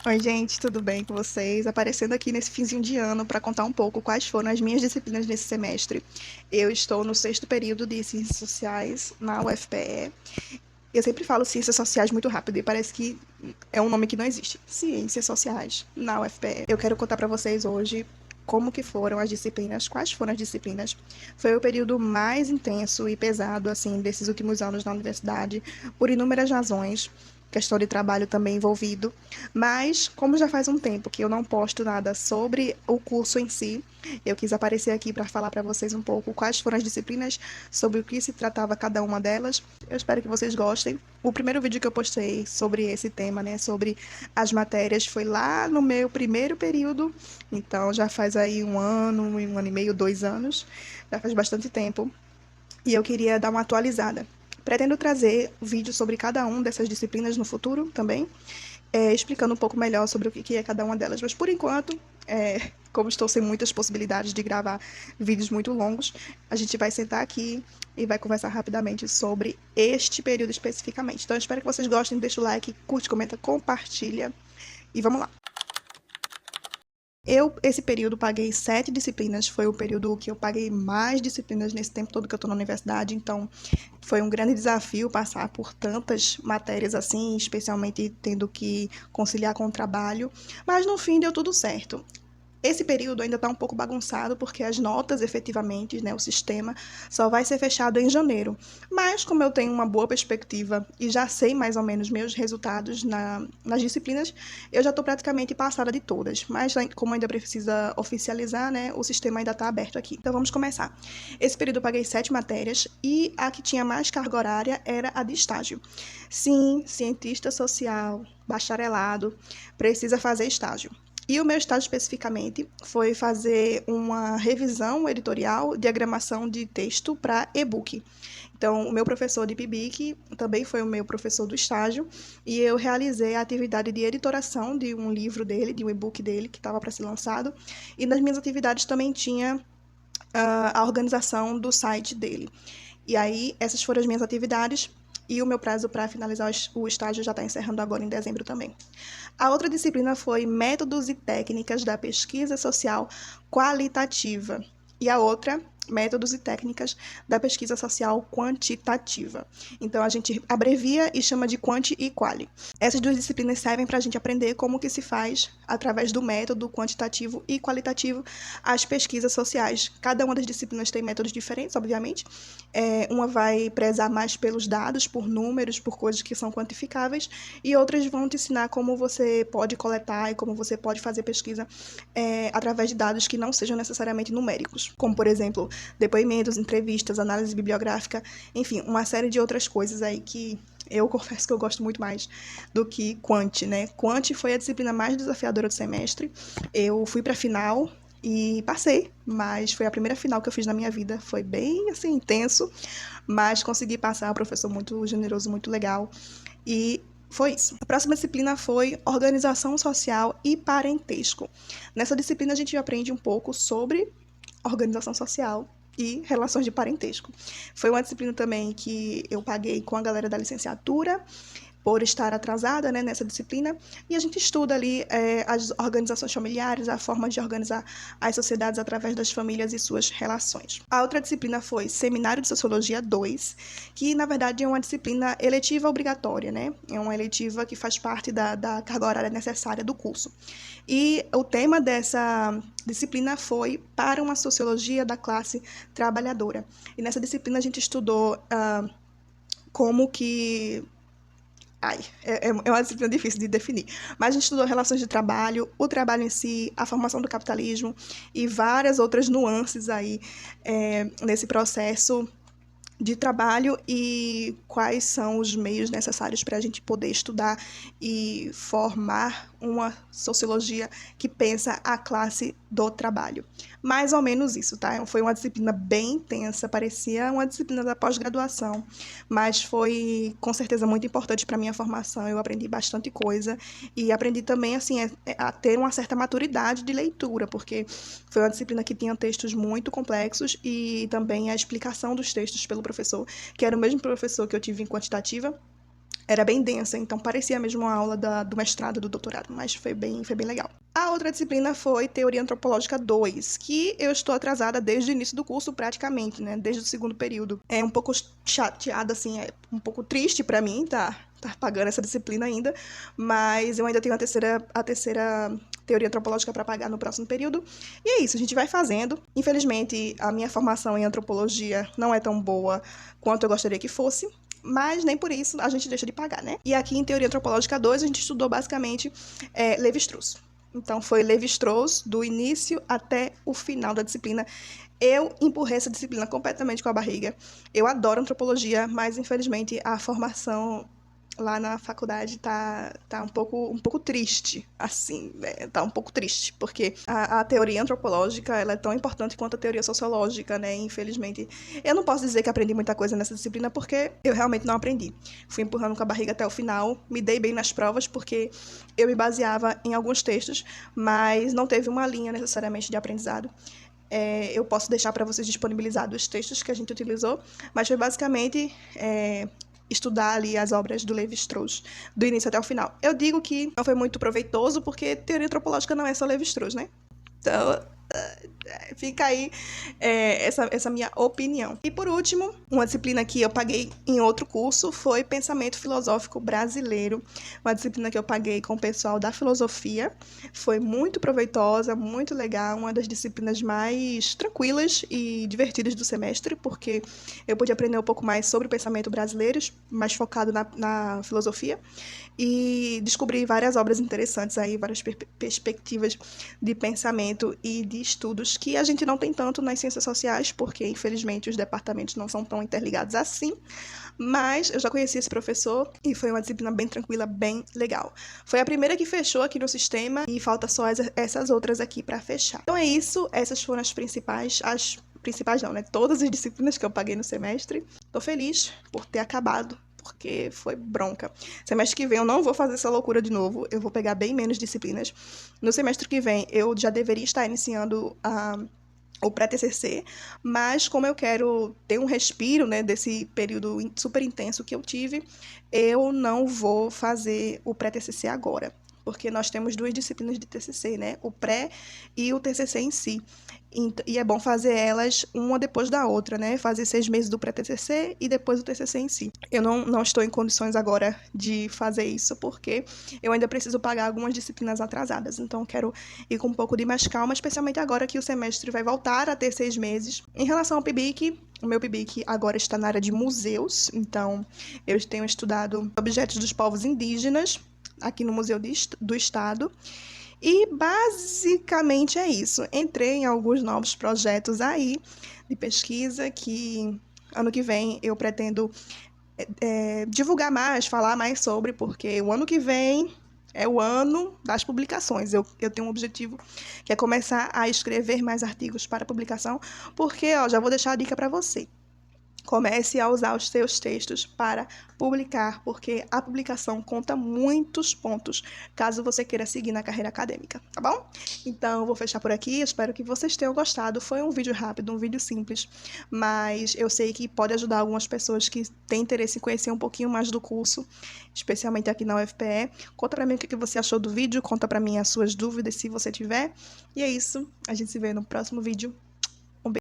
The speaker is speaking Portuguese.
Oi, gente, tudo bem com vocês? Aparecendo aqui nesse finzinho de ano para contar um pouco quais foram as minhas disciplinas nesse semestre. Eu estou no sexto período de Ciências Sociais na UFPE. Eu sempre falo Ciências Sociais muito rápido e parece que é um nome que não existe. Ciências Sociais na UFPE. Eu quero contar para vocês hoje como que foram as disciplinas, quais foram as disciplinas. Foi o período mais intenso e pesado, assim, desses últimos anos na universidade, por inúmeras razões, questão de trabalho também envolvido, mas como já faz um tempo que eu não posto nada sobre o curso em si, eu quis aparecer aqui para falar para vocês um pouco quais foram as disciplinas, sobre o que se tratava cada uma delas. Eu espero que vocês gostem. O primeiro vídeo que eu postei sobre esse tema, né, sobre as matérias, foi lá no meu primeiro período, então já faz aí um ano e meio, 2 anos, já faz bastante tempo, e eu queria dar uma atualizada. Pretendo trazer vídeos sobre cada uma dessas disciplinas no futuro também, explicando um pouco melhor sobre o que é cada uma delas. Mas, por enquanto, como estou sem muitas possibilidades de gravar vídeos muito longos, a gente vai sentar aqui e vai conversar rapidamente sobre este período especificamente. Então, eu espero que vocês gostem, deixa o like, curte, comenta, compartilha e vamos lá. Esse período, paguei 7 disciplinas, foi o período que eu paguei mais disciplinas nesse tempo todo que eu estou na universidade, então foi um grande desafio passar por tantas matérias assim, especialmente tendo que conciliar com o trabalho, mas no fim deu tudo certo. Esse período ainda está um pouco bagunçado, porque as notas, efetivamente, né, o sistema, só vai ser fechado em janeiro. Mas, como eu tenho uma boa perspectiva e já sei mais ou menos meus resultados nas disciplinas, eu já estou praticamente passada de todas. Mas, como ainda precisa oficializar, né, o sistema ainda está aberto aqui. Então, vamos começar. Esse período eu paguei 7 matérias e a que tinha mais carga horária era a de estágio. Sim, cientista social, bacharelado, precisa fazer estágio. E o meu estágio especificamente foi fazer uma revisão editorial, diagramação de texto para e-book. Então, o meu professor de PIBIC também foi o meu professor do estágio, e eu realizei a atividade de editoração de um livro dele, de um e-book dele, que estava para ser lançado, e nas minhas atividades também tinha a organização do site dele. E aí, essas foram as minhas atividades, e o meu prazo para finalizar o estágio já está encerrando agora em dezembro também. A outra disciplina foi Métodos e Técnicas da Pesquisa Social Qualitativa. E a outra, Métodos e Técnicas da Pesquisa Social Quantitativa. Então, a gente abrevia e chama de Quanti e Quali. Essas duas disciplinas servem para a gente aprender como que se faz, através do método quantitativo e qualitativo, as pesquisas sociais. Cada uma das disciplinas tem métodos diferentes, obviamente. Uma vai prezar mais pelos dados, por números, por coisas que são quantificáveis, e outras vão te ensinar como você pode coletar e como você pode fazer pesquisa através de dados que não sejam necessariamente numéricos, como, por exemplo, depoimentos, entrevistas, análise bibliográfica, enfim, uma série de outras coisas aí que eu confesso que eu gosto muito mais do que Quant, né? Quant foi a disciplina mais desafiadora do semestre. Eu fui para a final e passei, mas foi a primeira final que eu fiz na minha vida. Foi bem, assim, intenso, mas consegui passar. O professor muito generoso, muito legal. E foi isso. A próxima disciplina foi Organização Social e Parentesco. Nessa disciplina a gente aprende um pouco sobre organização social e relações de parentesco. Foi uma disciplina também que eu paguei com a galera da licenciatura, por estar atrasada, né, nessa disciplina, e a gente estuda ali as organizações familiares, a forma de organizar as sociedades através das famílias e suas relações. A outra disciplina foi Seminário de Sociologia 2, que na verdade é uma disciplina eletiva obrigatória, né? É uma eletiva que faz parte da carga horária necessária do curso. E o tema dessa disciplina foi para uma sociologia da classe trabalhadora. E nessa disciplina a gente estudou como que é uma disciplina difícil de definir. Mas a gente estudou relações de trabalho, o trabalho em si, a formação do capitalismo e várias outras nuances aí nesse processo de trabalho e quais são os meios necessários para a gente poder estudar e formar uma sociologia que pensa a classe do trabalho. Mais ou menos isso, tá? Foi uma disciplina bem intensa, parecia uma disciplina da pós-graduação, mas foi com certeza muito importante para a minha formação. Eu aprendi bastante coisa e aprendi também assim a ter uma certa maturidade de leitura, porque foi uma disciplina que tinha textos muito complexos e também a explicação dos textos pelo professor, que era o mesmo professor que eu tive em quantitativa, era bem densa, então parecia mesmo uma aula do mestrado, do doutorado, mas foi bem legal. A outra disciplina foi Teoria Antropológica 2, que eu estou atrasada desde o início do curso praticamente, né, desde o segundo período. É um pouco chateada, assim, é um pouco triste para mim, tá pagando essa disciplina ainda, mas eu ainda tenho a terceira teoria antropológica para pagar no próximo período. E é isso, a gente vai fazendo. Infelizmente, a minha formação em antropologia não é tão boa quanto eu gostaria que fosse, mas nem por isso a gente deixa de pagar, né? E aqui em Teoria Antropológica 2, a gente estudou basicamente Lévi-Strauss. Então, foi Lévi-Strauss do início até o final da disciplina. Eu empurrei essa disciplina completamente com a barriga. Eu adoro antropologia, mas infelizmente a formação lá na faculdade tá um pouco triste, assim, né? Tá um pouco triste, porque a teoria antropológica, ela é tão importante quanto a teoria sociológica, né? Infelizmente, eu não posso dizer que aprendi muita coisa nessa disciplina, porque eu realmente não aprendi. Fui empurrando com a barriga até o final, me dei bem nas provas, porque eu me baseava em alguns textos, mas não teve uma linha necessariamente de aprendizado. Eu posso deixar para vocês disponibilizados os textos que a gente utilizou, mas foi basicamente estudar ali as obras do Lévi-Strauss, do início até o final. Eu digo que não foi muito proveitoso, porque teoria antropológica não é só Lévi-Strauss, né? Então, fica aí essa minha opinião. E por último, uma disciplina que eu paguei em outro curso foi Pensamento Filosófico Brasileiro, uma disciplina que eu paguei com o pessoal da filosofia. Foi muito proveitosa, muito legal, uma das disciplinas mais tranquilas e divertidas do semestre, porque eu pude aprender um pouco mais sobre o pensamento brasileiro, mais focado na filosofia, e descobri várias obras interessantes aí, várias perspectivas de pensamento e de estudos que a gente não tem tanto nas ciências sociais, porque infelizmente os departamentos não são tão interligados assim, mas eu já conheci esse professor e foi uma disciplina bem tranquila, bem legal. Foi a primeira que fechou aqui no sistema e falta só essas outras aqui para fechar. Então é isso, essas foram as principais não, né? Todas as disciplinas que eu paguei no semestre. Tô feliz por ter acabado, porque foi bronca. Semestre que vem eu não vou fazer essa loucura de novo, eu vou pegar bem menos disciplinas. No semestre que vem eu já deveria estar iniciando o pré-TCC, mas como eu quero ter um respiro, né, desse período super intenso que eu tive, eu não vou fazer o pré-TCC agora, porque nós temos duas disciplinas de TCC, né, o pré e o TCC em si. E é bom fazer elas uma depois da outra, né? Fazer 6 meses do pré-TCC e depois o TCC em si. Eu não estou em condições agora de fazer isso, porque eu ainda preciso pagar algumas disciplinas atrasadas. Então, eu quero ir com um pouco de mais calma, especialmente agora que o semestre vai voltar a ter 6 meses. Em relação ao PIBIC, o meu PIBIC agora está na área de museus. Então, eu tenho estudado objetos dos povos indígenas aqui no Museu do Estado. E basicamente é isso. Entrei em alguns novos projetos aí de pesquisa que ano que vem eu pretendo divulgar mais, falar mais sobre, porque o ano que vem é o ano das publicações. Eu tenho um objetivo que é começar a escrever mais artigos para publicação, porque já vou deixar a dica para você. Comece a usar os seus textos para publicar, porque a publicação conta muitos pontos, caso você queira seguir na carreira acadêmica, tá bom? Então, eu vou fechar por aqui, espero que vocês tenham gostado. Foi um vídeo rápido, um vídeo simples, mas eu sei que pode ajudar algumas pessoas que têm interesse em conhecer um pouquinho mais do curso, especialmente aqui na UFPE. Conta pra mim o que você achou do vídeo, conta pra mim as suas dúvidas, se você tiver. E é isso, a gente se vê no próximo vídeo.